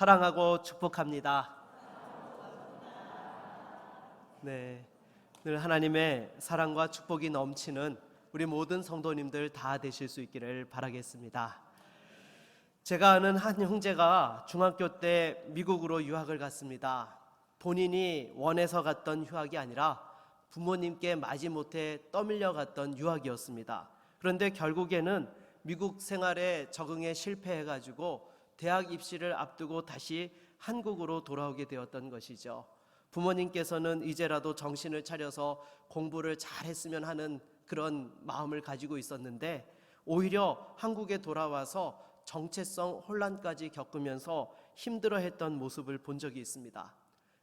사랑하고 축복합니다. 네, 늘 하나님의 사랑과 축복이 넘치는 우리 모든 성도님들 다 되실 수 있기를 바라겠습니다. 제가 아는 한 형제가 중학교 때 미국으로 유학을 갔습니다. 본인이 원해서 갔던 유학이 아니라 부모님께 마지못해 떠밀려 갔던 유학이었습니다. 그런데 결국에는 미국 생활에 적응에 실패해가지고 대학 입시를 앞두고 다시 한국으로 돌아오게 되었던 것이죠. 부모님께서는 이제라도 정신을 차려서 공부를 잘했으면 하는 그런 마음을 가지고 있었는데 오히려 한국에 돌아와서 정체성 혼란까지 겪으면서 힘들어했던 모습을 본 적이 있습니다.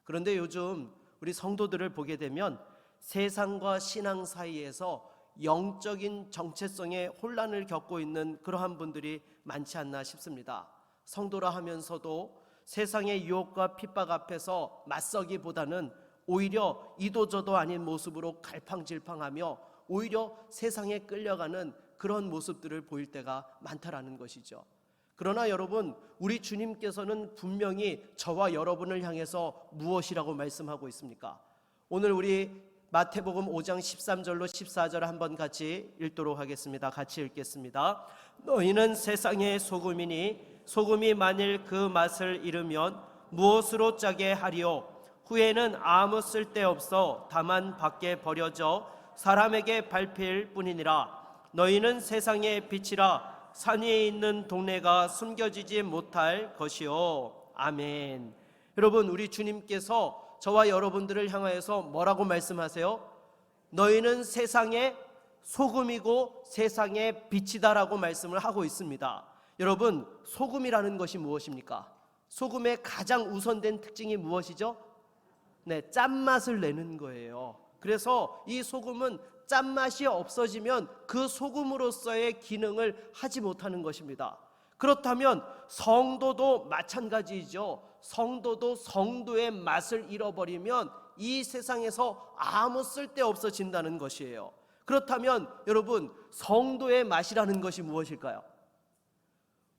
그런데 요즘 우리 성도들을 보게 되면 세상과 신앙 사이에서 영적인 정체성의 혼란을 겪고 있는 그러한 분들이 많지 않나 싶습니다. 성도라 하면서도 세상의 유혹과 핍박 앞에서 맞서기보다는 오히려 이도저도 아닌 모습으로 갈팡질팡하며 오히려 세상에 끌려가는 그런 모습들을 보일 때가 많다라는 것이죠. 그러나 여러분, 우리 주님께서는 분명히 저와 여러분을 향해서 무엇이라고 말씀하고 있습니까? 오늘 우리 마태복음 5장 13절로 14절 한번 같이 읽도록 하겠습니다. 같이 읽겠습니다. 너희는 세상의 소금이니 소금이 만일 그 맛을 잃으면 무엇으로 짜게 하리요? 후에는 아무 쓸데없어 다만 밖에 버려져 사람에게 밟힐 뿐이니라. 너희는 세상의 빛이라. 산 위에 있는 동네가 숨겨지지 못할 것이요. 아멘. 여러분, 우리 주님께서 저와 여러분들을 향하여서 뭐라고 말씀하세요? 너희는 세상의 소금이고 세상의 빛이다라고 말씀을 하고 있습니다. 여러분, 소금이라는 것이 무엇입니까? 소금의 가장 우선된 특징이 무엇이죠? 네, 짠맛을 내는 거예요. 그래서 이 소금은 짠맛이 없어지면 그 소금으로서의 기능을 하지 못하는 것입니다. 그렇다면 성도도 마찬가지이죠. 성도도 성도의 맛을 잃어버리면 이 세상에서 아무 쓸데 없어진다는 것이에요. 그렇다면 여러분, 성도의 맛이라는 것이 무엇일까요?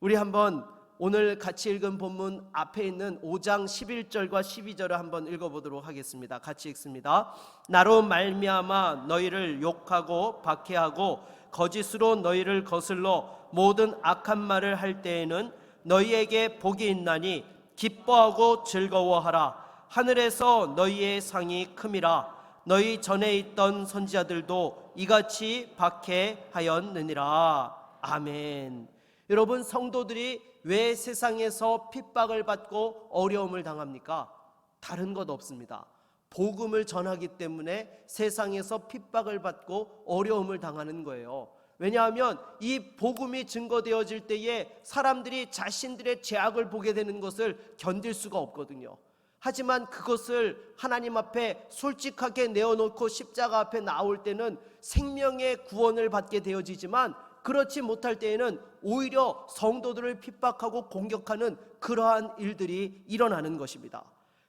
우리 한번 오늘 같이 읽은 본문 앞에 있는 5장 11절과 12절을 한번 읽어보도록 하겠습니다. 같이 읽습니다. 나로 말미암아 너희를 욕하고 박해하고 거짓으로 너희를 거슬러 모든 악한 말을 할 때에는 너희에게 복이 있나니 기뻐하고 즐거워하라. 하늘에서 너희의 상이 큼이라. 너희 전에 있던 선지자들도 이같이 박해하였느니라. 아멘. 여러분, 성도들이 왜 세상에서 핍박을 받고 어려움을 당합니까? 다른 것 없습니다. 복음을 전하기 때문에 세상에서 핍박을 받고 어려움을 당하는 거예요. 왜냐하면 이 복음이 증거되어질 때에 사람들이 자신들의 죄악을 보게 되는 것을 견딜 수가 없거든요. 하지만 그것을 하나님 앞에 솔직하게 내어놓고 십자가 앞에 나올 때는 생명의 구원을 받게 되어지지만 그렇지 못할 때에는 오히려 성도들을 핍박하고 공격하는 그러한 일들이 일어나는 것입니다.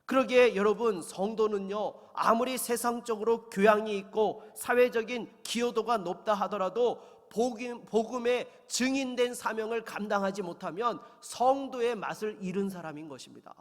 그러기에 여러분, 성도는요, 아무리 세상적으로 교양이 있고 사회적인 기여도가 높다 하더라도 복음의 증인된 사명을 감당하지 못하면 성도의 맛을 잃은 사람인 것입니다.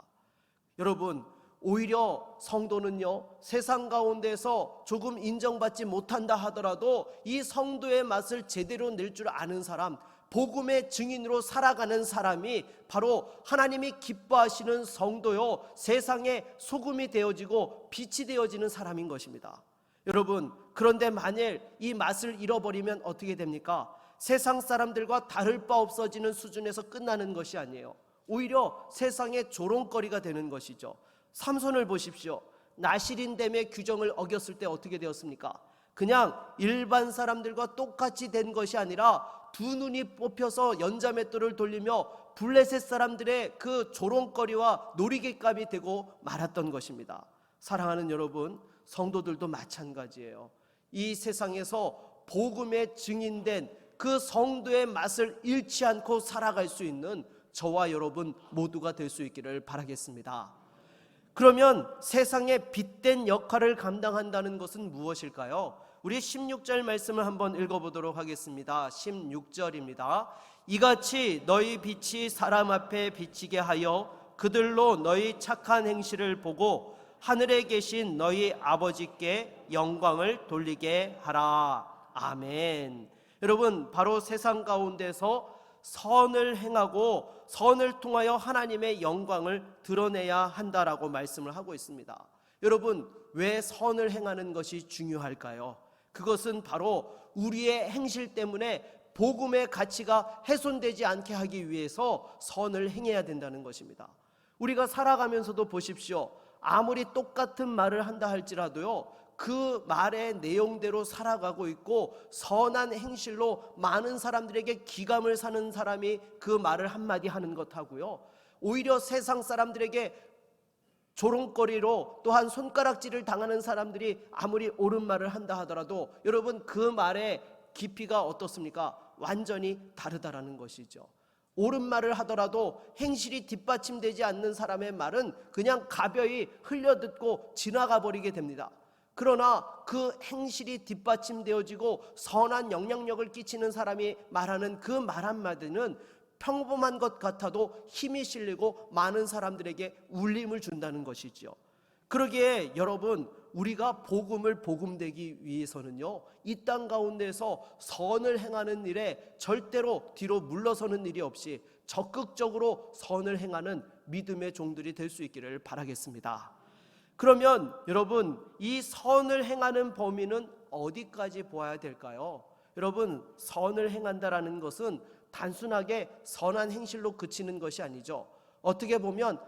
여러분, 오히려 성도는요, 세상 가운데서 조금 인정받지 못한다 하더라도 이 성도의 맛을 제대로 낼 줄 아는 사람, 복음의 증인으로 살아가는 사람이 바로 하나님이 기뻐하시는 성도요, 세상의 소금이 되어지고 빛이 되어지는 사람인 것입니다. 여러분, 그런데 만일 이 맛을 잃어버리면 어떻게 됩니까? 세상 사람들과 다를 바 없어지는 수준에서 끝나는 것이 아니에요. 오히려 세상의 조롱거리가 되는 것이죠. 삼손을 보십시오. 나실인됨의 규정을 어겼을 때 어떻게 되었습니까? 그냥 일반 사람들과 똑같이 된 것이 아니라 두 눈이 뽑혀서 연자맷돌을 돌리며 블레셋 사람들의 그 조롱거리와 놀이개감이 되고 말았던 것입니다. 사랑하는 여러분, 성도들도 마찬가지예요. 이 세상에서 복음에 증인된 그 성도의 맛을 잃지 않고 살아갈 수 있는 저와 여러분 모두가 될 수 있기를 바라겠습니다. 그러면 세상의 빛된 역할을 감당한다는 것은 무엇일까요? 우리 16절 말씀을 한번 읽어보도록 하겠습니다. 16절입니다. 이같이 너희 빛이 사람 앞에 비치게 하여 그들로 너희 착한 행실을 보고 하늘에 계신 너희 아버지께 영광을 돌리게 하라. 아멘. 여러분, 바로 세상 가운데서 선을 행하고 선을 통하여 하나님의 영광을 드러내야 한다라고 말씀을 하고 있습니다. 여러분, 왜 선을 행하는 것이 중요할까요? 그것은 바로 우리의 행실 때문에 복음의 가치가 훼손되지 않게 하기 위해서 선을 행해야 된다는 것입니다. 우리가 살아가면서도 보십시오. 아무리 똑같은 말을 한다 할지라도요, 그 말의 내용대로 살아가고 있고 선한 행실로 많은 사람들에게 기감을 사는 사람이 그 말을 한마디 하는 것하고요, 오히려 세상 사람들에게 조롱거리로 또한 손가락질을 당하는 사람들이 아무리 옳은 말을 한다 하더라도 여러분, 그 말의 깊이가 어떻습니까? 완전히 다르다라는 것이죠. 옳은 말을 하더라도 행실이 뒷받침되지 않는 사람의 말은 그냥 가벼이 흘려듣고 지나가 버리게 됩니다. 그러나 그 행실이 뒷받침되어지고 선한 영향력을 끼치는 사람이 말하는 그 말 한마디는 평범한 것 같아도 힘이 실리고 많은 사람들에게 울림을 준다는 것이죠. 그러기에 여러분, 우리가 복음을 복음되기 위해서는요, 이 땅 가운데서 선을 행하는 일에 절대로 뒤로 물러서는 일이 없이 적극적으로 선을 행하는 믿음의 종들이 될 수 있기를 바라겠습니다. 그러면 여러분, 이 선을 행하는 범위는 어디까지 보아야 될까요? 여러분, 선을 행한다라는 것은 단순하게 선한 행실로 그치는 것이 아니죠. 어떻게 보면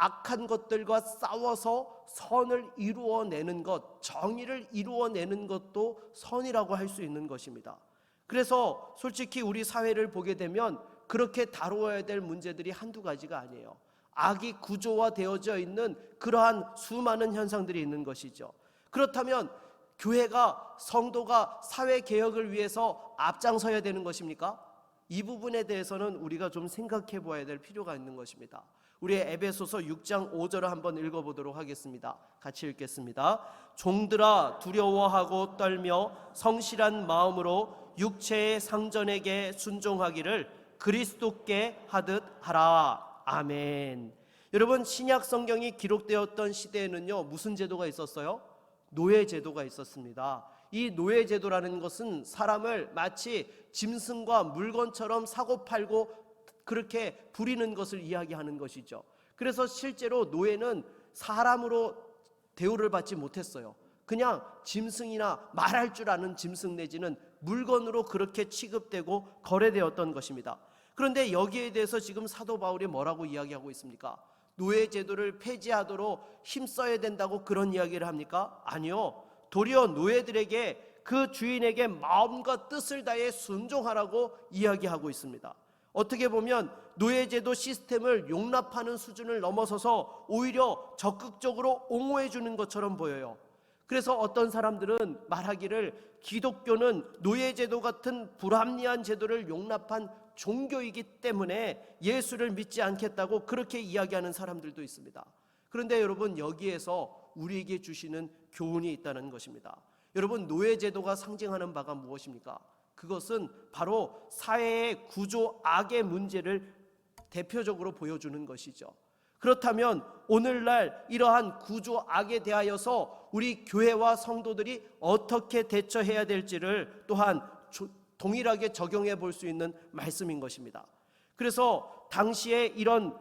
악한 것들과 싸워서 선을 이루어내는 것, 정의를 이루어내는 것도 선이라고 할 수 있는 것입니다. 그래서 솔직히 우리 사회를 보게 되면 그렇게 다루어야 될 문제들이 한두 가지가 아니에요. 악이 구조화되어져 있는 그러한 수많은 현상들이 있는 것이죠. 그렇다면 교회가, 성도가 사회개혁을 위해서 앞장서야 되는 것입니까? 이 부분에 대해서는 우리가 좀 생각해 보아야 될 필요가 있는 것입니다. 우리의 에베소서 6장 5절을 한번 읽어보도록 하겠습니다. 같이 읽겠습니다. 종들아, 두려워하고 떨며 성실한 마음으로 육체의 상전에게 순종하기를 그리스도께 하듯 하라. 아멘. 여러분, 신약 성경이 기록되었던 시대에는요, 무슨 제도가 있었어요? 노예 제도가 있었습니다. 이 노예 제도라는 것은 사람을 마치 짐승과 물건처럼 사고팔고 그렇게 부리는 것을 이야기하는 것이죠. 그래서 실제로 노예는 사람으로 대우를 받지 못했어요. 그냥 짐승이나 말할 줄 아는 짐승 내지는 물건으로 그렇게 취급되고 거래되었던 것입니다. 그런데 여기에 대해서 지금 사도 바울이 뭐라고 이야기하고 있습니까? 노예 제도를 폐지하도록 힘써야 된다고 그런 이야기를 합니까? 아니요. 도리어 노예들에게 그 주인에게 마음과 뜻을 다해 순종하라고 이야기하고 있습니다. 어떻게 보면 노예제도 시스템을 용납하는 수준을 넘어서서 오히려 적극적으로 옹호해 주는 것처럼 보여요. 그래서 어떤 사람들은 말하기를 기독교는 노예제도 같은 불합리한 제도를 용납한 종교이기 때문에 예수를 믿지 않겠다고 그렇게 이야기하는 사람들도 있습니다. 그런데 여러분, 여기에서 우리에게 주시는 교훈이 있다는 것입니다. 여러분, 노예제도가 상징하는 바가 무엇입니까? 그것은 바로 사회의 구조 악의 문제를 대표적으로 보여주는 것이죠. 그렇다면 오늘날 이러한 구조 악에 대하여서 우리 교회와 성도들이 어떻게 대처해야 될지를 또한 동일하게 적용해 볼 수 있는 말씀인 것입니다. 그래서 당시에 이런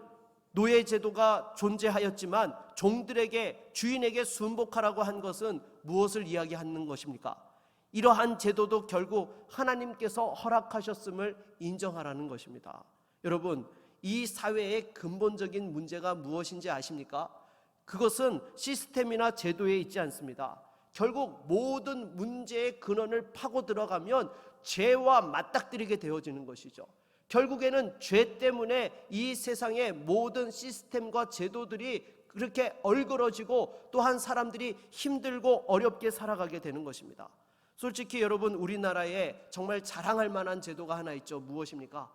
노예 제도가 존재하였지만 종들에게, 주인에게 순복하라고 한 것은 무엇을 이야기하는 것입니까? 이러한 제도도 결국 하나님께서 허락하셨음을 인정하라는 것입니다. 여러분, 이 사회의 근본적인 문제가 무엇인지 아십니까? 그것은 시스템이나 제도에 있지 않습니다. 결국 모든 문제의 근원을 파고 들어가면 죄와 맞닥뜨리게 되어지는 것이죠. 결국에는 죄 때문에 이 세상의 모든 시스템과 제도들이 그렇게 얼그러지고 또한 사람들이 힘들고 어렵게 살아가게 되는 것입니다. 솔직히 여러분, 우리나라에 정말 자랑할 만한 제도가 하나 있죠. 무엇입니까?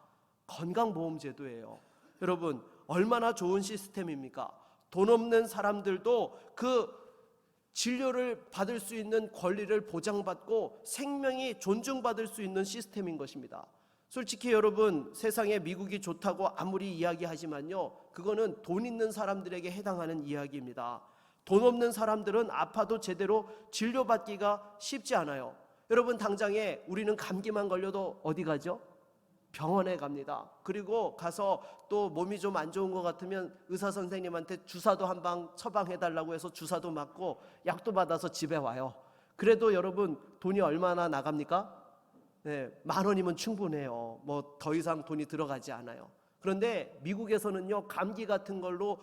건강보험제도예요. 여러분, 얼마나 좋은 시스템입니까? 돈 없는 사람들도 그 진료를 받을 수 있는 권리를 보장받고 생명이 존중받을 수 있는 시스템인 것입니다. 솔직히 여러분, 세상에 미국이 좋다고 아무리 이야기하지만요, 그거는 돈 있는 사람들에게 해당하는 이야기입니다. 돈 없는 사람들은 아파도 제대로 진료받기가 쉽지 않아요. 여러분, 당장에 우리는 감기만 걸려도 어디 가죠? 병원에 갑니다. 그리고 가서 또 몸이 좀 안 좋은 것 같으면 의사 선생님한테 주사도 한 방 처방해달라고 해서 주사도 맞고 약도 받아서 집에 와요. 그래도 여러분, 돈이 얼마나 나갑니까? 네, 10,000원이면 충분해요. 뭐 더 이상 돈이 들어가지 않아요. 그런데 미국에서는요, 감기 같은 걸로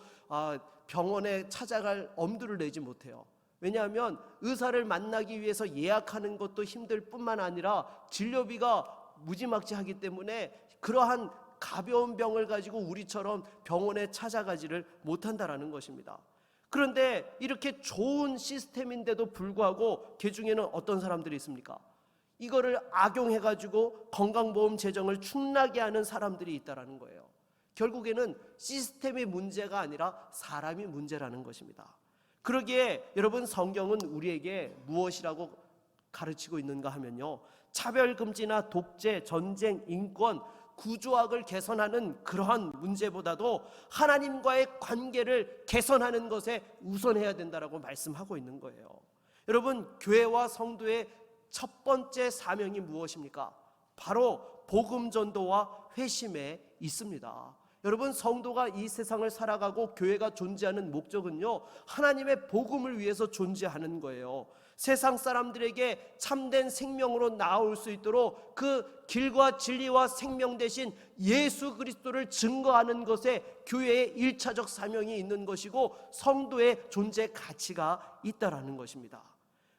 병원에 찾아갈 엄두를 내지 못해요. 왜냐하면 의사를 만나기 위해서 예약하는 것도 힘들 뿐만 아니라 진료비가 무지막지하기 때문에 그러한 가벼운 병을 가지고 우리처럼 병원에 찾아가지를 못한다라는 것입니다. 그런데 이렇게 좋은 시스템인데도 불구하고 그 중에는 어떤 사람들이 있습니까? 이거를 악용해가지고 건강보험 재정을 축나게 하는 사람들이 있다라는 거예요. 결국에는 시스템이 문제가 아니라 사람이 문제라는 것입니다. 그러기에 여러분, 성경은 우리에게 무엇이라고 가르치고 있는가 하면요, 차별금지나 독재, 전쟁, 인권, 구조학을 개선하는 그러한 문제보다도 하나님과의 관계를 개선하는 것에 우선해야 된다라고 말씀하고 있는 거예요. 여러분, 교회와 성도의 첫 번째 사명이 무엇입니까? 바로 복음 전도와 회심에 있습니다. 여러분, 성도가 이 세상을 살아가고 교회가 존재하는 목적은요, 하나님의 복음을 위해서 존재하는 거예요. 세상 사람들에게 참된 생명으로 나올 수 있도록 그 길과 진리와 생명 대신 예수 그리스도를 증거하는 것에 교회의 1차적 사명이 있는 것이고 성도의 존재 가치가 있다라는 것입니다.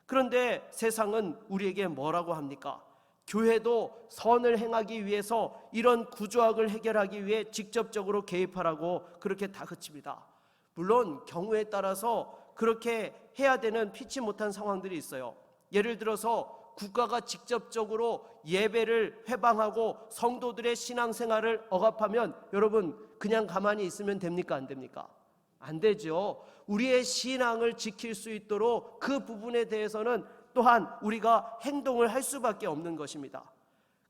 그런데 세상은 우리에게 뭐라고 합니까? 교회도 선을 행하기 위해서 이런 구조학을 해결하기 위해 직접적으로 개입하라고 그렇게 다그칩니다. 물론 경우에 따라서 그렇게 해야 되는 피치 못한 상황들이 있어요. 예를 들어서 국가가 직접적으로 예배를 회방하고 성도들의 신앙생활을 억압하면 여러분, 그냥 가만히 있으면 됩니까? 안 됩니까? 안 되죠. 우리의 신앙을 지킬 수 있도록 그 부분에 대해서는 또한 우리가 행동을 할 수밖에 없는 것입니다.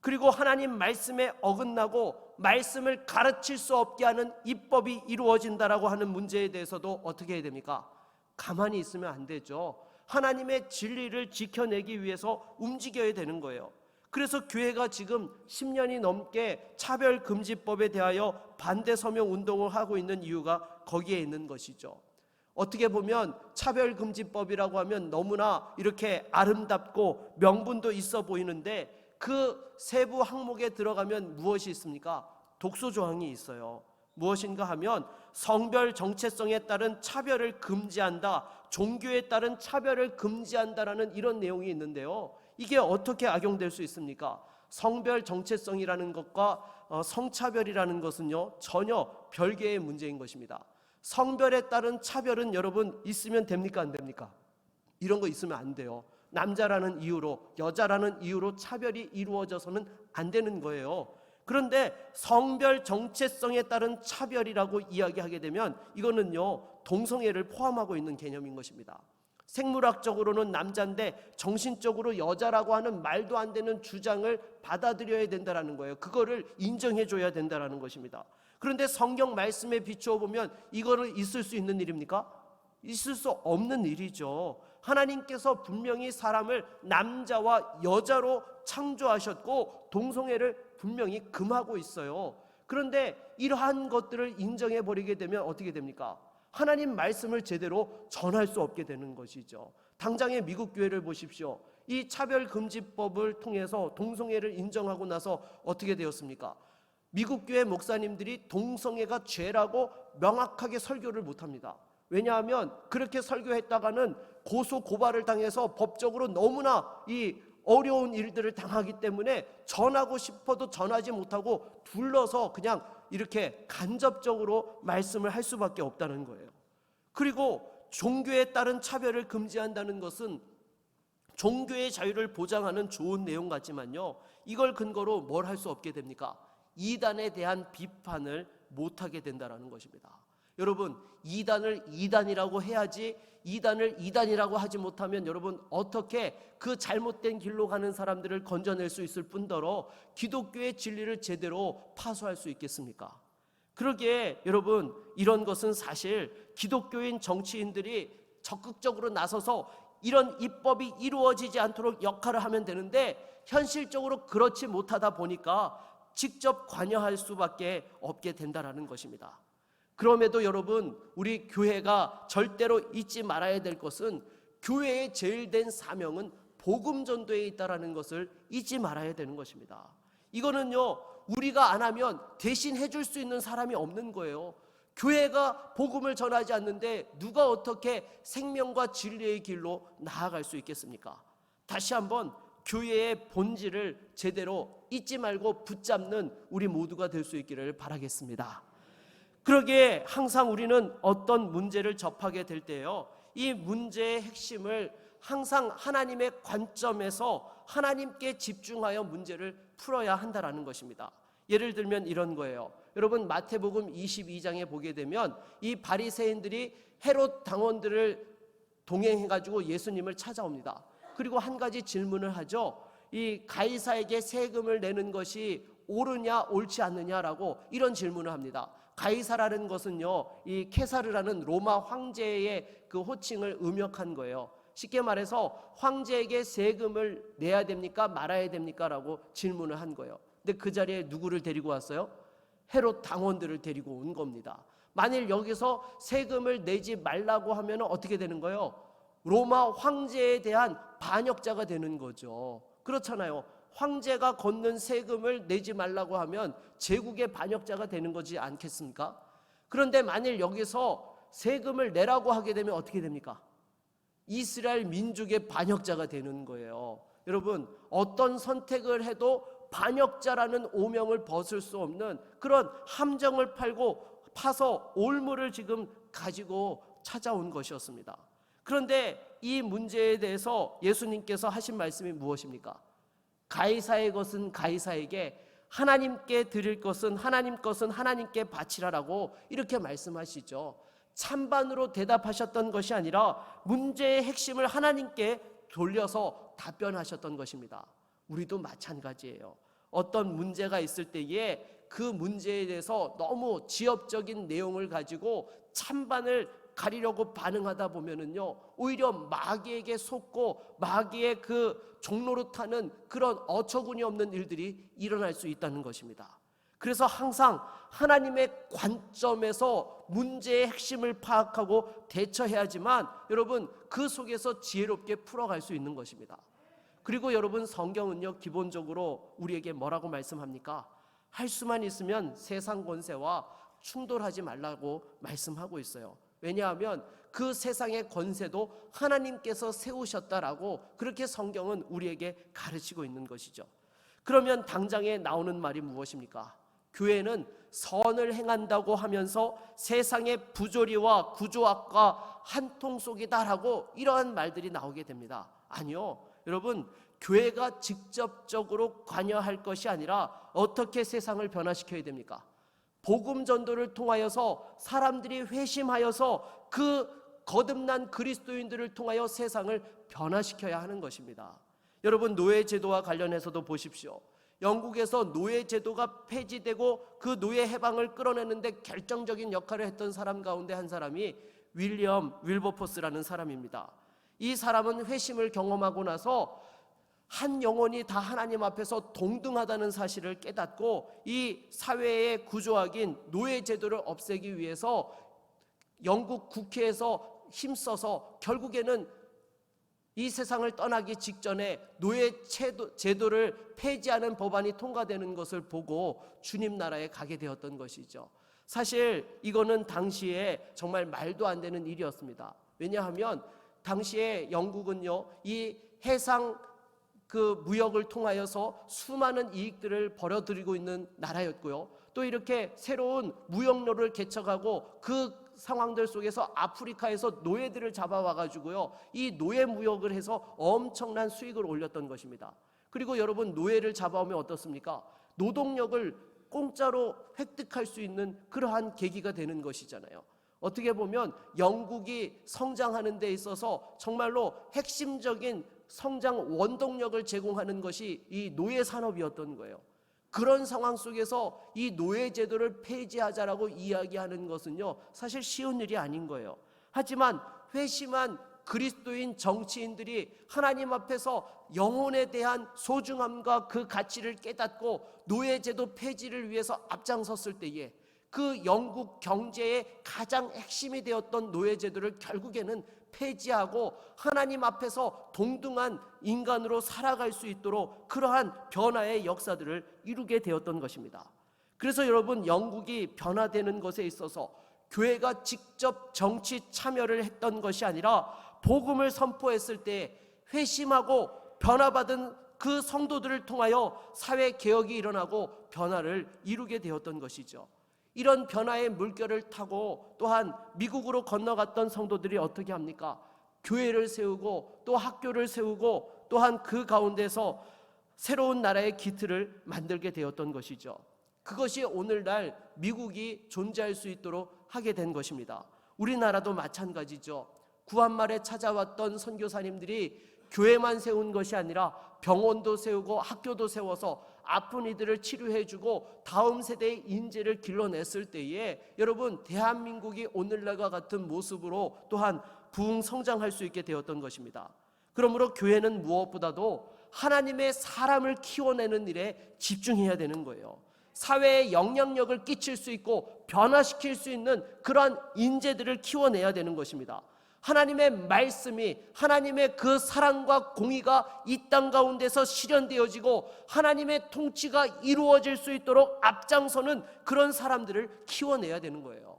그리고 하나님 말씀에 어긋나고 말씀을 가르칠 수 없게 하는 입법이 이루어진다라고 하는 문제에 대해서도 어떻게 해야 됩니까? 가만히 있으면 안 되죠. 하나님의 진리를 지켜내기 위해서 움직여야 되는 거예요. 그래서 교회가 지금 10년이 넘게 차별금지법에 대하여 반대 서명 운동을 하고 있는 이유가 거기에 있는 것이죠. 어떻게 보면 차별금지법이라고 하면 너무나 이렇게 아름답고 명분도 있어 보이는데 그 세부 항목에 들어가면 무엇이 있습니까? 독소조항이 있어요. 무엇인가 하면 성별 정체성에 따른 차별을 금지한다, 종교에 따른 차별을 금지한다라는 이런 내용이 있는데요, 이게 어떻게 악용될 수 있습니까? 성별 정체성이라는 것과 성차별이라는 것은요, 전혀 별개의 문제인 것입니다. 성별에 따른 차별은 여러분 있으면 됩니까? 안 됩니까? 이런 거 있으면 안 돼요. 남자라는 이유로, 여자라는 이유로 차별이 이루어져서는 안 되는 거예요. 그런데 성별 정체성에 따른 차별이라고 이야기하게 되면 이거는요, 동성애를 포함하고 있는 개념인 것입니다. 생물학적으로는 남자인데 정신적으로 여자라고 하는 말도 안 되는 주장을 받아들여야 된다는 거예요. 그거를 인정해줘야 된다는 것입니다. 그런데 성경 말씀에 비추어 보면 이거는 있을 수 있는 일입니까? 있을 수 없는 일이죠. 하나님께서 분명히 사람을 남자와 여자로 창조하셨고 동성애를 분명히 금하고 있어요. 그런데 이러한 것들을 인정해버리게 되면 어떻게 됩니까? 하나님 말씀을 제대로 전할 수 없게 되는 것이죠. 당장의 미국 교회를 보십시오. 이 차별금지법을 통해서 동성애를 인정하고 나서 어떻게 되었습니까? 미국 교회 목사님들이 동성애가 죄라고 명확하게 설교를 못합니다. 왜냐하면 그렇게 설교했다가는 고소 고발을 당해서 법적으로 너무나 이 어려운 일들을 당하기 때문에 전하고 싶어도 전하지 못하고 둘러서 그냥 이렇게 간접적으로 말씀을 할 수밖에 없다는 거예요. 그리고 종교에 따른 차별을 금지한다는 것은 종교의 자유를 보장하는 좋은 내용 같지만요, 이걸 근거로 뭘 할 수 없게 됩니까? 이단에 대한 비판을 못하게 된다는 것입니다. 여러분, 이단을 이단이라고 해야지, 이단을 이단이라고 하지 못하면 여러분 어떻게 그 잘못된 길로 가는 사람들을 건져낼 수 있을 뿐더러 기독교의 진리를 제대로 파수할 수 있겠습니까? 그러기에 여러분, 이런 것은 사실 기독교인 정치인들이 적극적으로 나서서 이런 입법이 이루어지지 않도록 역할을 하면 되는데, 현실적으로 그렇지 못하다 보니까 직접 관여할 수밖에 없게 된다는 것입니다. 그럼에도 여러분, 우리 교회가 절대로 잊지 말아야 될 것은, 교회의 제일 된 사명은 복음 전도에 있다라는 것을 잊지 말아야 되는 것입니다. 이거는요, 우리가 안 하면 대신 해줄 수 있는 사람이 없는 거예요. 교회가 복음을 전하지 않는데 누가 어떻게 생명과 진리의 길로 나아갈 수 있겠습니까? 다시 한번 교회의 본질을 제대로 잊지 말고 붙잡는 우리 모두가 될 수 있기를 바라겠습니다. 그러기에 항상 우리는 어떤 문제를 접하게 될 때요, 이 문제의 핵심을 항상 하나님의 관점에서 하나님께 집중하여 문제를 풀어야 한다는 것입니다. 예를 들면 이런 거예요. 여러분, 마태복음 22장에 보게 되면 이 바리새인들이 헤롯 당원들을 동행해가지고 예수님을 찾아옵니다. 그리고 한 가지 질문을 하죠. 이 가이사에게 세금을 내는 것이 옳으냐 옳지 않느냐라고 이런 질문을 합니다. 가이사라는 것은요, 이 케사르라는 로마 황제의 그 호칭을 음역한 거예요. 쉽게 말해서 황제에게 세금을 내야 됩니까 말아야 됩니까 라고 질문을 한 거예요. 근데 그 자리에 누구를 데리고 왔어요? 헤롯 당원들을 데리고 온 겁니다. 만일 여기서 세금을 내지 말라고 하면 어떻게 되는 거예요? 로마 황제에 대한 반역자가 되는 거죠. 그렇잖아요. 황제가 걷는 세금을 내지 말라고 하면 제국의 반역자가 되는 거지 않겠습니까? 그런데 만일 여기서 세금을 내라고 하게 되면 어떻게 됩니까? 이스라엘 민족의 반역자가 되는 거예요. 여러분, 어떤 선택을 해도 반역자라는 오명을 벗을 수 없는 그런 함정을 파서 올무를 지금 가지고 찾아온 것이었습니다. 그런데 이 문제에 대해서 예수님께서 하신 말씀이 무엇입니까? 가이사의 것은 가이사에게, 하나님께 드릴 것은 하나님 것은 하나님께 바치라라고 이렇게 말씀하시죠. 찬반으로 대답하셨던 것이 아니라 문제의 핵심을 하나님께 돌려서 답변하셨던 것입니다. 우리도 마찬가지예요. 어떤 문제가 있을 때에 그 문제에 대해서 너무 지엽적인 내용을 가지고 찬반을 가리려고 반응하다 보면은요, 오히려 마귀에게 속고 마귀의 그 종로로 타는 그런 어처구니 없는 일들이 일어날 수 있다는 것입니다. 그래서 항상 하나님의 관점에서 문제의 핵심을 파악하고 대처해야지만 여러분, 그 속에서 지혜롭게 풀어갈 수 있는 것입니다. 그리고 여러분, 성경은요, 기본적으로 우리에게 뭐라고 말씀합니까? 할 수만 있으면 세상 권세와 충돌하지 말라고 말씀하고 있어요. 왜냐하면 그 세상의 권세도 하나님께서 세우셨다라고 그렇게 성경은 우리에게 가르치고 있는 것이죠. 그러면 당장에 나오는 말이 무엇입니까? 교회는 선을 행한다고 하면서 세상의 부조리와 구조학과 한통 속이다라고 이러한 말들이 나오게 됩니다. 아니요, 여러분, 교회가 직접적으로 관여할 것이 아니라 어떻게 세상을 변화시켜야 됩니까? 복음 전도를 통하여서 사람들이 회심하여서 그 거듭난 그리스도인들을 통하여 세상을 변화시켜야 하는 것입니다. 여러분, 노예 제도와 관련해서도 보십시오. 영국에서 노예 제도가 폐지되고 그 노예 해방을 끌어내는데 결정적인 역할을 했던 사람 가운데 한 사람이 윌리엄 윌버포스라는 사람입니다. 이 사람은 회심을 경험하고 나서 한 영혼이 다 하나님 앞에서 동등하다는 사실을 깨닫고 이 사회의 구조학인 노예 제도를 없애기 위해서 영국 국회에서 힘써서 결국에는 이 세상을 떠나기 직전에 노예 제도를 폐지하는 법안이 통과되는 것을 보고 주님 나라에 가게 되었던 것이죠. 사실 이거는 당시에 정말 말도 안 되는 일이었습니다. 왜냐하면 당시에 영국은요, 이 해상 그 무역을 통하여서 수많은 이익들을 벌어들이고 있는 나라였고요, 또 이렇게 새로운 무역로를 개척하고 그 상황들 속에서 아프리카에서 노예들을 잡아와가지고요, 이 노예 무역을 해서 엄청난 수익을 올렸던 것입니다. 그리고 여러분, 노예를 잡아오면 어떻습니까? 노동력을 공짜로 획득할 수 있는 그러한 계기가 되는 것이잖아요. 어떻게 보면 영국이 성장하는 데 있어서 정말로 핵심적인 성장 원동력을 제공하는 것이 이 노예 산업이었던 거예요. 그런 상황 속에서 이 노예제도를 폐지하자라고 이야기하는 것은요, 사실 쉬운 일이 아닌 거예요. 하지만 회심한 그리스도인 정치인들이 하나님 앞에서 영혼에 대한 소중함과 그 가치를 깨닫고 노예제도 폐지를 위해서 앞장섰을 때에 그 영국 경제의 가장 핵심이 되었던 노예제도를 결국에는 폐지하고 하나님 앞에서 동등한 인간으로 살아갈 수 있도록 그러한 변화의 역사들을 이루게 되었던 것입니다. 그래서 여러분, 영국이 변화되는 것에 있어서 교회가 직접 정치 참여를 했던 것이 아니라 복음을 선포했을 때 회심하고 변화받은 그 성도들을 통하여 사회 개혁이 일어나고 변화를 이루게 되었던 것이죠. 이런 변화의 물결을 타고 또한 미국으로 건너갔던 성도들이 어떻게 합니까? 교회를 세우고 또 학교를 세우고 또한 그 가운데서 새로운 나라의 기틀을 만들게 되었던 것이죠. 그것이 오늘날 미국이 존재할 수 있도록 하게 된 것입니다. 우리나라도 마찬가지죠. 구한말에 찾아왔던 선교사님들이 교회만 세운 것이 아니라 병원도 세우고 학교도 세워서 아픈 이들을 치료해주고 다음 세대의 인재를 길러냈을 때에 여러분, 대한민국이 오늘날과 같은 모습으로 또한 부흥성장할 수 있게 되었던 것입니다. 그러므로 교회는 무엇보다도 하나님의 사람을 키워내는 일에 집중해야 되는 거예요. 사회에 영향력을 끼칠 수 있고 변화시킬 수 있는 그러한 인재들을 키워내야 되는 것입니다. 하나님의 말씀이, 하나님의 그 사랑과 공의가 이 땅 가운데서 실현되어지고 하나님의 통치가 이루어질 수 있도록 앞장서는 그런 사람들을 키워내야 되는 거예요.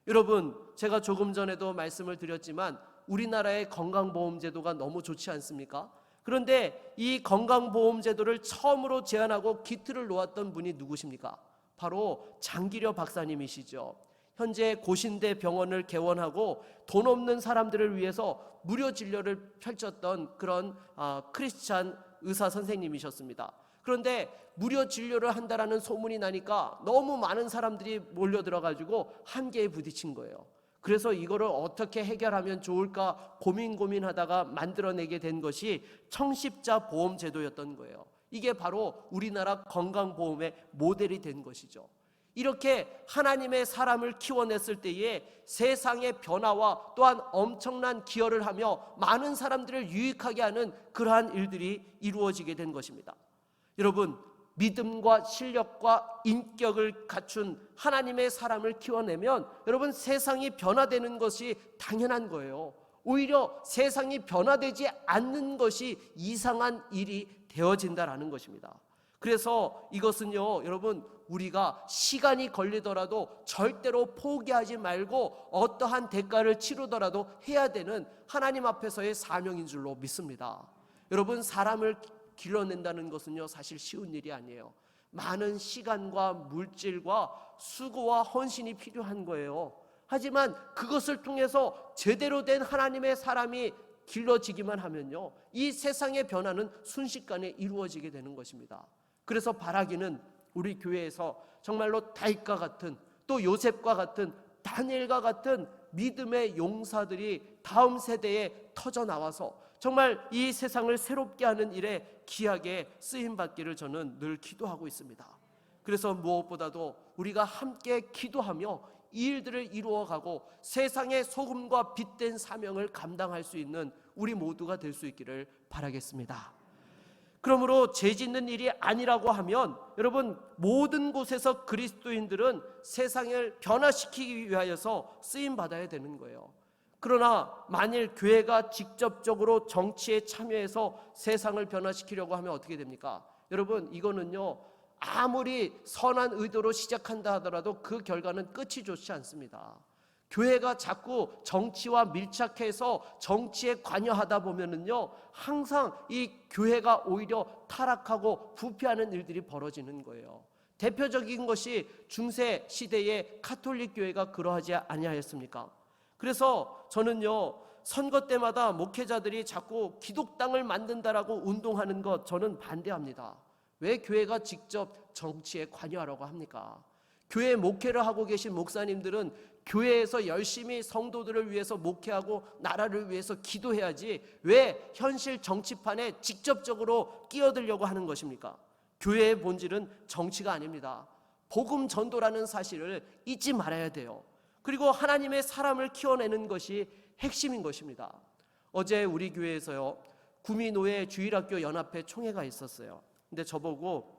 여러분, 제가 조금 전에도 말씀을 드렸지만 우리나라의 건강보험제도가 너무 좋지 않습니까? 그런데 이 건강보험제도를 처음으로 제안하고 기틀을 놓았던 분이 누구십니까? 바로 장기려 박사님이시죠. 현재 고신대 병원을 개원하고 돈 없는 사람들을 위해서 무료 진료를 펼쳤던 그런 크리스찬 의사 선생님이셨습니다. 그런데 무료 진료를 한다라는 소문이 나니까 너무 많은 사람들이 몰려들어가지고 한계에 부딪힌 거예요. 그래서 이거를 어떻게 해결하면 좋을까 고민하다가 만들어내게 된 것이 청십자 보험제도였던 거예요. 이게 바로 우리나라 건강보험의 모델이 된 것이죠. 이렇게 하나님의 사람을 키워냈을 때에 세상의 변화와 또한 엄청난 기여를 하며 많은 사람들을 유익하게 하는 그러한 일들이 이루어지게 된 것입니다. 여러분, 믿음과 실력과 인격을 갖춘 하나님의 사람을 키워내면 여러분, 세상이 변화되는 것이 당연한 거예요. 오히려 세상이 변화되지 않는 것이 이상한 일이 되어진다라는 것입니다. 그래서 이것은요, 여러분, 우리가 시간이 걸리더라도 절대로 포기하지 말고 어떠한 대가를 치르더라도 해야 되는 하나님 앞에서의 사명인 줄로 믿습니다. 여러분, 사람을 길러낸다는 것은요, 사실 쉬운 일이 아니에요. 많은 시간과 물질과 수고와 헌신이 필요한 거예요. 하지만 그것을 통해서 제대로 된 하나님의 사람이 길러지기만 하면요, 이 세상의 변화는 순식간에 이루어지게 되는 것입니다. 그래서 바라기는 우리 교회에서 정말로 다윗과 같은, 또 요셉과 같은, 다니엘과 같은 믿음의 용사들이 다음 세대에 터져 나와서 정말 이 세상을 새롭게 하는 일에 귀하게 쓰임받기를 저는 늘 기도하고 있습니다. 그래서 무엇보다도 우리가 함께 기도하며 이 일들을 이루어가고 세상의 소금과 빛된 사명을 감당할 수 있는 우리 모두가 될 수 있기를 바라겠습니다. 그러므로 죄 짓는 일이 아니라고 하면 여러분, 모든 곳에서 그리스도인들은 세상을 변화시키기 위하여서 쓰임받아야 되는 거예요. 그러나 만일 교회가 직접적으로 정치에 참여해서 세상을 변화시키려고 하면 어떻게 됩니까? 여러분, 이거는요, 아무리 선한 의도로 시작한다 하더라도 그 결과는 끝이 좋지 않습니다. 교회가 자꾸 정치와 밀착해서 정치에 관여하다 보면은요, 항상 이 교회가 오히려 타락하고 부패하는 일들이 벌어지는 거예요. 대표적인 것이 중세 시대의 가톨릭 교회가 그러하지 아니하였습니까? 그래서 저는요, 선거 때마다 목회자들이 자꾸 기독당을 만든다라고 운동하는 것, 저는 반대합니다. 왜 교회가 직접 정치에 관여하라고 합니까? 교회 목회를 하고 계신 목사님들은 교회에서 열심히 성도들을 위해서 목회하고 나라를 위해서 기도해야지 왜 현실 정치판에 직접적으로 끼어들려고 하는 것입니까? 교회의 본질은 정치가 아닙니다. 복음 전도라는 사실을 잊지 말아야 돼요. 그리고 하나님의 사람을 키워내는 것이 핵심인 것입니다. 어제 우리 교회에서요, 구미노예 주일학교 연합회 총회가 있었어요. 근데 저보고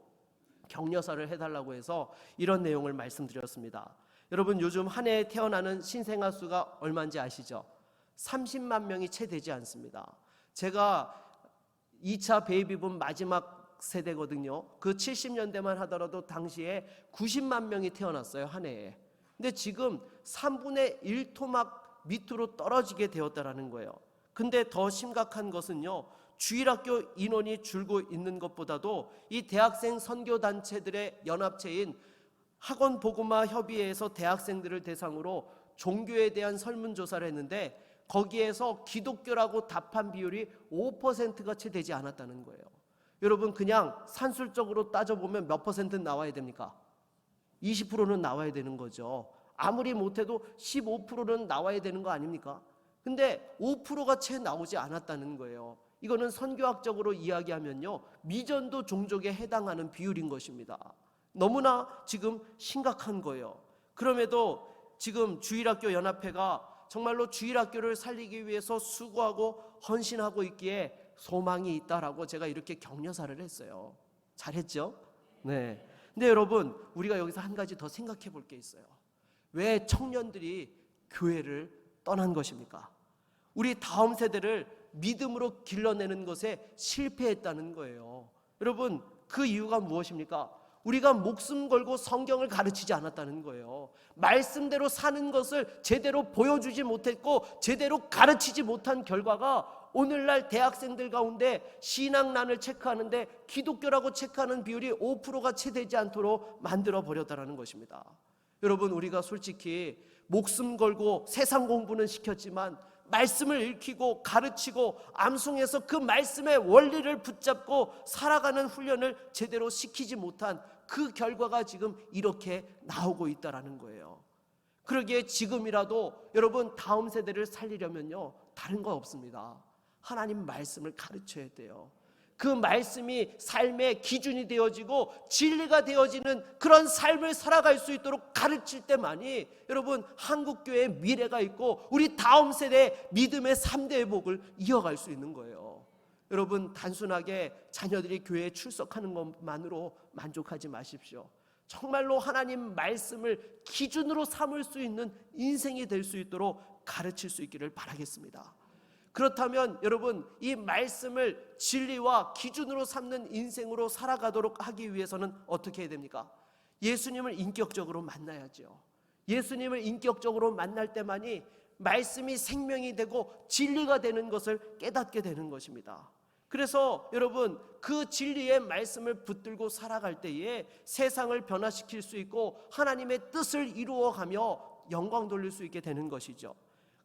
격려사를 해달라고 해서 이런 내용을 말씀드렸습니다. 여러분, 요즘 한 해에 태어나는 신생아 수가 얼마인지 아시죠? 30만 명이 채 되지 않습니다. 제가 2차 베이비붐 마지막 세대거든요. 그 70년대만 하더라도 당시에 90만 명이 태어났어요, 한 해에. 근데 지금 3분의 1토막 밑으로 떨어지게 되었다라는 거예요. 근데 더 심각한 것은요, 주일학교 인원이 줄고 있는 것보다도 이 대학생 선교단체들의 연합체인 학원복음화 협의회에서 대학생들을 대상으로 종교에 대한 설문조사를 했는데 거기에서 기독교라고 답한 비율이 5%가 채 되지 않았다는 거예요. 여러분, 그냥 산술적으로 따져보면 몇 퍼센트는 나와야 됩니까? 20%는 나와야 되는 거죠. 아무리 못해도 15%는 나와야 되는 거 아닙니까? 근데 5%가 채 나오지 않았다는 거예요. 이거는 선교학적으로 이야기하면요, 미전도 종족에 해당하는 비율인 것입니다. 너무나 지금 심각한 거예요. 그럼에도 지금 주일학교 연합회가 정말로 주일학교를 살리기 위해서 수고하고 헌신하고 있기에 소망이 있다라고 제가 이렇게 격려사를 했어요. 잘했죠? 네. 근데 여러분, 우리가 여기서 한 가지 더 생각해 볼 게 있어요. 왜 청년들이 교회를 떠난 것입니까? 우리 다음 세대를 믿음으로 길러내는 것에 실패했다는 거예요. 여러분, 그 이유가 무엇입니까? 우리가 목숨 걸고 성경을 가르치지 않았다는 거예요. 말씀대로 사는 것을 제대로 보여주지 못했고 제대로 가르치지 못한 결과가 오늘날 대학생들 가운데 신앙란을 체크하는데 기독교라고 체크하는 비율이 5%가 채 되지 않도록 만들어 버렸다는 것입니다. 여러분, 우리가 솔직히 목숨 걸고 세상 공부는 시켰지만 말씀을 읽히고 가르치고 암송해서 그 말씀의 원리를 붙잡고 살아가는 훈련을 제대로 시키지 못한 그 결과가 지금 이렇게 나오고 있다는 거예요. 그러기에 지금이라도 여러분, 다음 세대를 살리려면요, 다른 거 없습니다. 하나님 말씀을 가르쳐야 돼요. 그 말씀이 삶의 기준이 되어지고 진리가 되어지는 그런 삶을 살아갈 수 있도록 가르칠 때만이 여러분, 한국교회의 미래가 있고 우리 다음 세대의 믿음의 3대 복을 이어갈 수 있는 거예요. 여러분, 단순하게 자녀들이 교회에 출석하는 것만으로 만족하지 마십시오. 정말로 하나님 말씀을 기준으로 삼을 수 있는 인생이 될 수 있도록 가르칠 수 있기를 바라겠습니다. 그렇다면 여러분, 이 말씀을 진리와 기준으로 삼는 인생으로 살아가도록 하기 위해서는 어떻게 해야 됩니까? 예수님을 인격적으로 만나야죠. 예수님을 인격적으로 만날 때만이 말씀이 생명이 되고 진리가 되는 것을 깨닫게 되는 것입니다. 그래서 여러분, 그 진리의 말씀을 붙들고 살아갈 때에 세상을 변화시킬 수 있고 하나님의 뜻을 이루어가며 영광 돌릴 수 있게 되는 것이죠.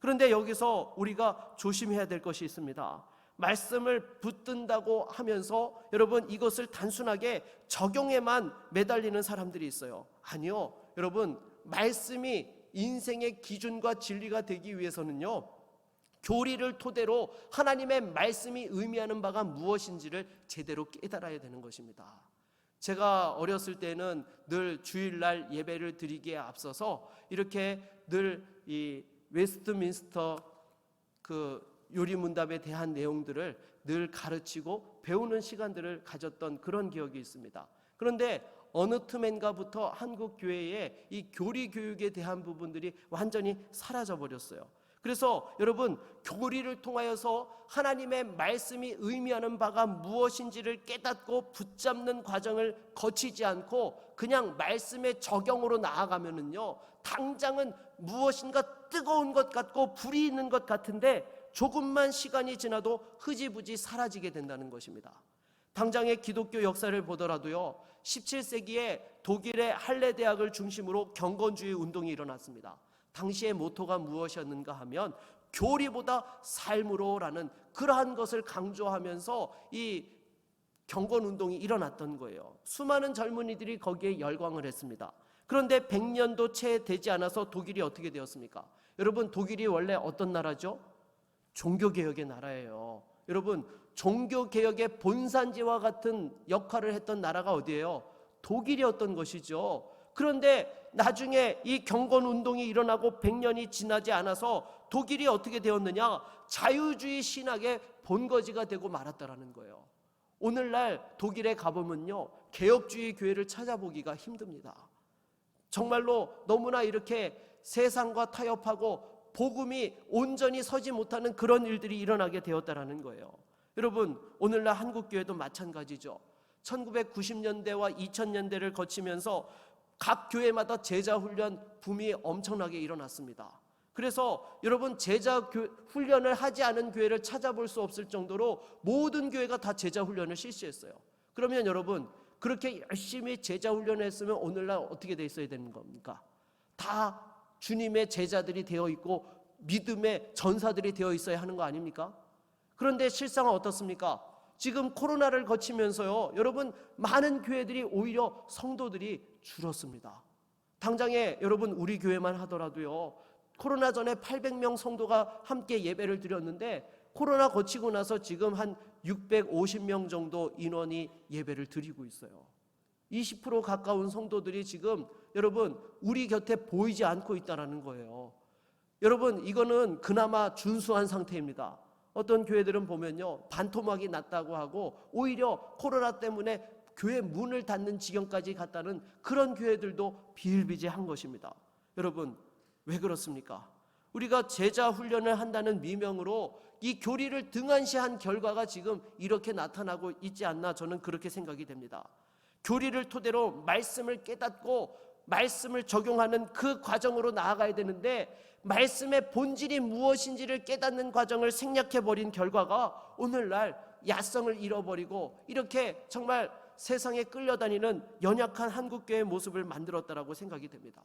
그런데 여기서 우리가 조심해야 될 것이 있습니다. 말씀을 붙든다고 하면서 여러분, 이것을 단순하게 적용에만 매달리는 사람들이 있어요. 아니요, 여러분, 말씀이 인생의 기준과 진리가 되기 위해서는요, 교리를 토대로 하나님의 말씀이 의미하는 바가 무엇인지를 제대로 깨달아야 되는 것입니다. 제가 어렸을 때는 늘 주일날 예배를 드리기에 앞서서 이렇게 늘 이 웨스트민스터 그 요리문답에 대한 내용들을 늘 가르치고 배우는 시간들을 가졌던 그런 기억이 있습니다. 그런데 어느 틈엔가부터 한국 교회의 이 교리 교육에 대한 부분들이 완전히 사라져 버렸어요. 그래서 여러분, 교리를 통하여서 하나님의 말씀이 의미하는 바가 무엇인지를 깨닫고 붙잡는 과정을 거치지 않고 그냥 말씀의 적용으로 나아가면은요, 당장은 무엇인가 뜨거운 것 같고 불이 있는 것 같은데 조금만 시간이 지나도 흐지부지 사라지게 된다는 것입니다. 당장의 기독교 역사를 보더라도요, 17세기에 독일의 할레 대학을 중심으로 경건주의 운동이 일어났습니다. 당시의 모토가 무엇이었는가 하면 교리보다 삶으로라는 그러한 것을 강조하면서 이 경건운동이 일어났던 거예요. 수많은 젊은이들이 거기에 열광을 했습니다. 그런데 100년도 채 되지 않아서 독일이 어떻게 되었습니까? 여러분, 독일이 원래 어떤 나라죠? 종교개혁의 나라예요. 여러분, 종교 개혁의 본산지와 같은 역할을 했던 나라가 어디예요? 독일이었던 것이죠. 그런데 나중에 이 경건 운동이 일어나고 100년이 지나지 않아서 독일이 어떻게 되었느냐? 자유주의 신학의 본거지가 되고 말았다라는 거예요. 오늘날 독일에 가보면요, 개혁주의 교회를 찾아보기가 힘듭니다. 정말로 너무나 이렇게 세상과 타협하고 복음이 온전히 서지 못하는 그런 일들이 일어나게 되었다라는 거예요. 여러분, 오늘날 한국교회도 마찬가지죠. 1990년대와 2000년대를 거치면서 각 교회마다 제자훈련 붐이 엄청나게 일어났습니다. 그래서 여러분, 제자훈련을 하지 않은 교회를 찾아볼 수 없을 정도로 모든 교회가 다 제자훈련을 실시했어요. 그러면 여러분, 그렇게 열심히 제자훈련을 했으면 오늘날 어떻게 돼 있어야 되는 겁니까? 다 주님의 제자들이 되어 있고 믿음의 전사들이 되어 있어야 하는 거 아닙니까? 그런데 실상은 어떻습니까? 지금 코로나를 거치면서요, 여러분, 많은 교회들이 오히려 성도들이 줄었습니다. 당장에 여러분, 우리 교회만 하더라도요, 코로나 전에 800명 성도가 함께 예배를 드렸는데 코로나 거치고 나서 지금 한 650명 정도 인원이 예배를 드리고 있어요. 20% 가까운 성도들이 지금 여러분, 우리 곁에 보이지 않고 있다는 거예요. 여러분, 이거는 그나마 준수한 상태입니다. 어떤 교회들은 보면요, 반토막이 났다고 하고 오히려 코로나 때문에 교회 문을 닫는 지경까지 갔다는 그런 교회들도 비일비재한 것입니다. 여러분, 왜 그렇습니까? 우리가 제자 훈련을 한다는 미명으로 이 교리를 등한시한 결과가 지금 이렇게 나타나고 있지 않나, 저는 그렇게 생각이 됩니다. 교리를 토대로 말씀을 깨닫고 말씀을 적용하는 그 과정으로 나아가야 되는데, 말씀의 본질이 무엇인지를 깨닫는 과정을 생략해버린 결과가 오늘날 야성을 잃어버리고 이렇게 정말 세상에 끌려다니는 연약한 한국교회의 모습을 만들었다라고 생각이 됩니다.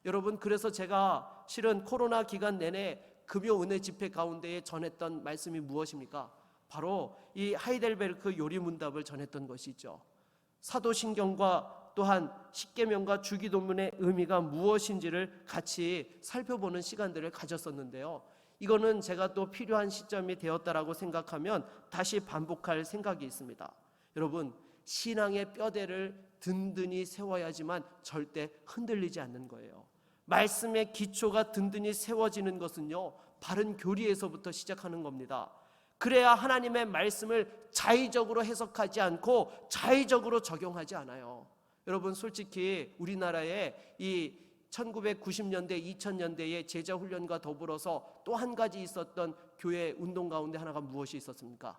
여러분, 그래서 제가 실은 코로나 기간 내내 금요 은혜 집회 가운데에 전했던 말씀이 무엇입니까? 바로 이 하이델베르크 요리문답을 전했던 것이죠. 사도신경과 또한 십계명과 주기도문의 의미가 무엇인지를 같이 살펴보는 시간들을 가졌었는데요, 이거는 제가 또 필요한 시점이 되었다라고 생각하면 다시 반복할 생각이 있습니다. 여러분, 신앙의 뼈대를 든든히 세워야지만 절대 흔들리지 않는 거예요. 말씀의 기초가 든든히 세워지는 것은요, 바른 교리에서부터 시작하는 겁니다. 그래야 하나님의 말씀을 자의적으로 해석하지 않고 자의적으로 적용하지 않아요. 여러분, 솔직히 우리나라에 이 1990년대, 2000년대의 제자훈련과 더불어서 또 한 가지 있었던 교회 운동 가운데 하나가 무엇이 있었습니까?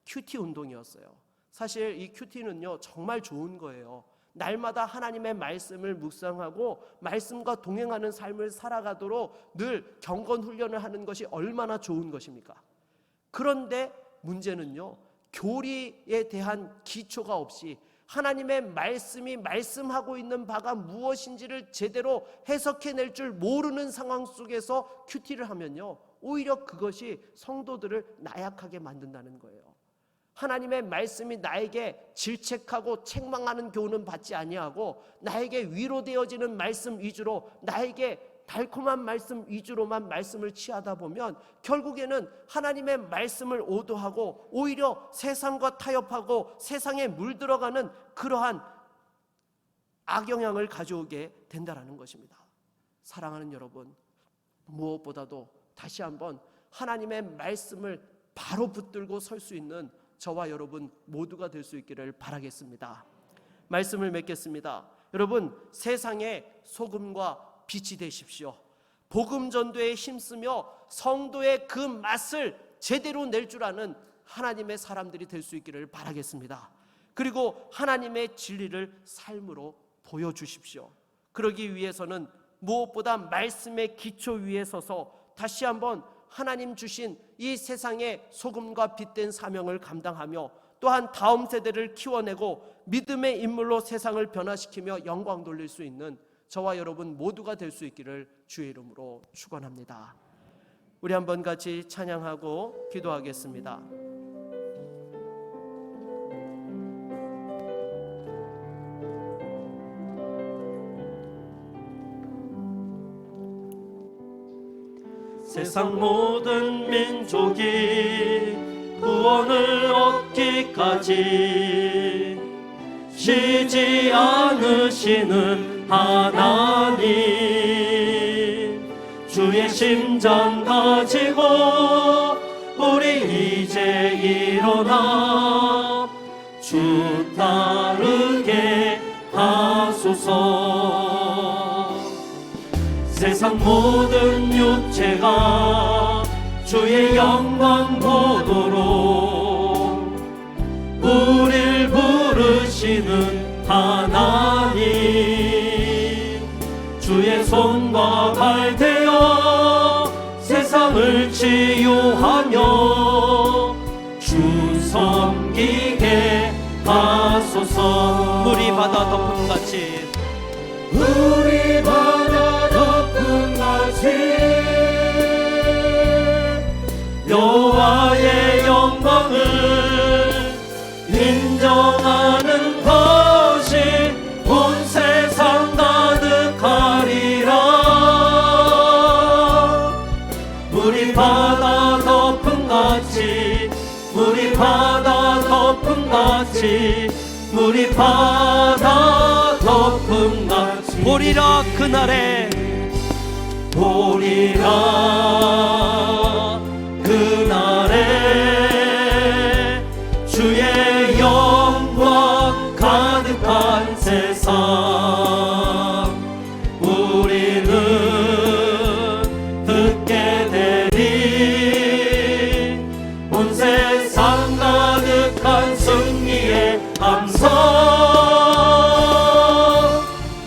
큐티 운동이었어요. 사실 이 큐티는요, 정말 좋은 거예요. 날마다 하나님의 말씀을 묵상하고 말씀과 동행하는 삶을 살아가도록 늘 경건 훈련을 하는 것이 얼마나 좋은 것입니까? 그런데 문제는요, 교리에 대한 기초가 없이 하나님의 말씀이 말씀하고 있는 바가 무엇인지를 제대로 해석해낼 줄 모르는 상황 속에서 큐티를 하면요, 오히려 그것이 성도들을 나약하게 만든다는 거예요. 하나님의 말씀이 나에게 질책하고 책망하는 교훈은 받지 아니하고 나에게 위로되어지는 말씀 위주로, 나에게 달콤한 말씀 위주로만 말씀을 취하다 보면 결국에는 하나님의 말씀을 오도하고 오히려 세상과 타협하고 세상에 물들어가는 그러한 악영향을 가져오게 된다는 것입니다. 사랑하는 여러분, 무엇보다도 다시 한번 하나님의 말씀을 바로 붙들고 설 수 있는 저와 여러분 모두가 될 수 있기를 바라겠습니다. 말씀을 맺겠습니다. 여러분, 세상의 소금과 빛이 되십시오. 복음 전도에 힘쓰며 성도의 그 맛을 제대로 낼 줄 아는 하나님의 사람들이 될 수 있기를 바라겠습니다. 그리고 하나님의 진리를 삶으로 보여주십시오. 그러기 위해서는 무엇보다 말씀의 기초 위에 서서 다시 한번 하나님 주신 이 세상의 소금과 빛된 사명을 감당하며 또한 다음 세대를 키워내고 믿음의 인물로 세상을 변화시키며 영광 돌릴 수 있는 저와 여러분 모두가 될 수 있기를 주의 이름으로 축원합니다. 우리 한번 같이 찬양하고 기도하겠습니다. 세상 모든 민족이 구원을 얻기까지 쉬지 않으시는 하나님, 주의 심장 가지고 우리 이제 일어나 주 따르게 하소서. 세상 모든 육체가 주의 영광 보도록 우릴 부르시는 하나님, 주의 손과 발 되어 세상을 치유하며 주 섬기게 하소서. 물이 바다 덮음같이, 우리 바다 덮음같이 여호와의 영광을 인정하는 것이 온 세상 가득하리라. 물이 바다 덮음같이, 물이 바다 덮음같이, 물이 바다 덮음같이 보리라 그날에, 보리라 그날에 주의 영광 가득한 세상, 우리는 듣게 되리 온 세상 가득한 승리의 함성.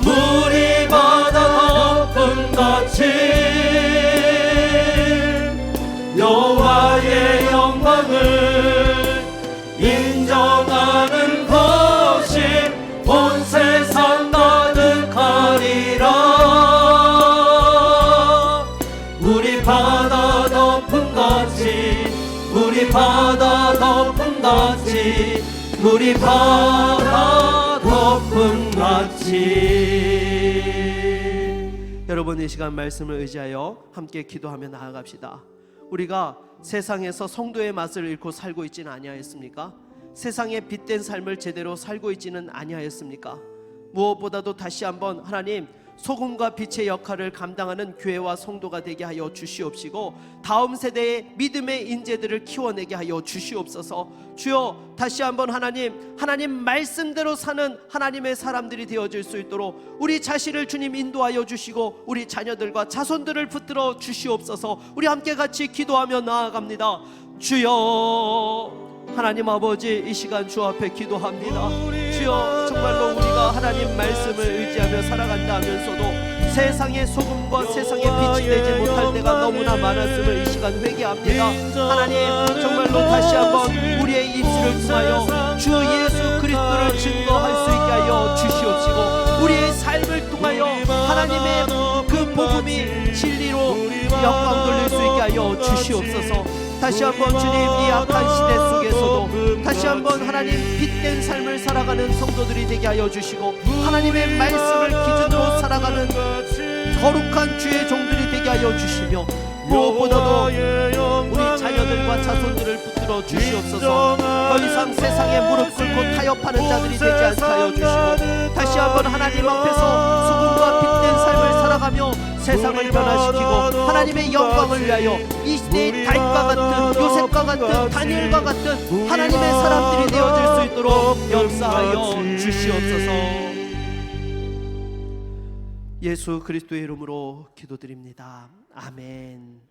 물이 바다 덮음같이 여호와의 영광을 인정하는 것이 온 세상 가득하리라. 물이 바다 덮음같이, 물이 바다 덮음같이, 물이 바다 덮음같이. 여러분, 이 시간 말씀을 의지하여 함께 기도하며 나아갑시다. 우리가 세상에서 성도의 맛을 잃고 살고 있지는 아니하였습니까? 세상에 빛된 삶을 제대로 살고 있지는 아니하였습니까? 무엇보다도 다시 한번 하나님, 소금과 빛의 역할을 감당하는 교회와 성도가 되게 하여 주시옵시고, 다음 세대의 믿음의 인재들을 키워내게 하여 주시옵소서. 주여, 다시 한번 하나님 말씀대로 사는 하나님의 사람들이 되어질 수 있도록 우리 자신을 주님 인도하여 주시고 우리 자녀들과 자손들을 붙들어 주시옵소서. 우리 함께 같이 기도하며 나아갑니다. 주여, 하나님 아버지, 이 시간 주 앞에 기도합니다. 주여, 정말로 우리가 하나님 말씀을 의지하며 살아간다 하면서도 세상의 소금과 세상의 빛이 되지 못할 때가 너무나 많았음을 이 시간 회개합니다. 하나님, 정말로 다시 한번 우리의 입술을 통하여 주 예수 그리스도를 증거할 수 있게 하여 주시옵시고, 우리의 삶을 통하여 하나님의 그 복음이 진리로 영광 돌릴 수 있게 하여 주시옵소서. 다시 한번 주님, 이 악한 시대 속에서도 다시 한번 하나님 빛된 삶을 살아가는 성도들이 되게 하여 주시고, 하나님의 말씀을 기준으로 살아가는 거룩한 주의 종들이 되게 하여 주시며, 무엇보다도 우리 자녀들과 자손들을 붙들어 주시옵소서. 더 이상 세상에 무릎 꿇고 타협하는 자들이 되지 않게 하여 주시고, 다시 한번 하나님 앞에서 소금과 빛된 삶을 살아가며 세상을 변화시키고 하나님의 영광을 위하여 이 시대의 다윗과 같은, 요셉과 같은, 다니엘과 같은 하나님의 사람들이 되어질 수 있도록 역사하여 주시옵소서. 예수 그리스도의 이름으로 기도드립니다. 아멘.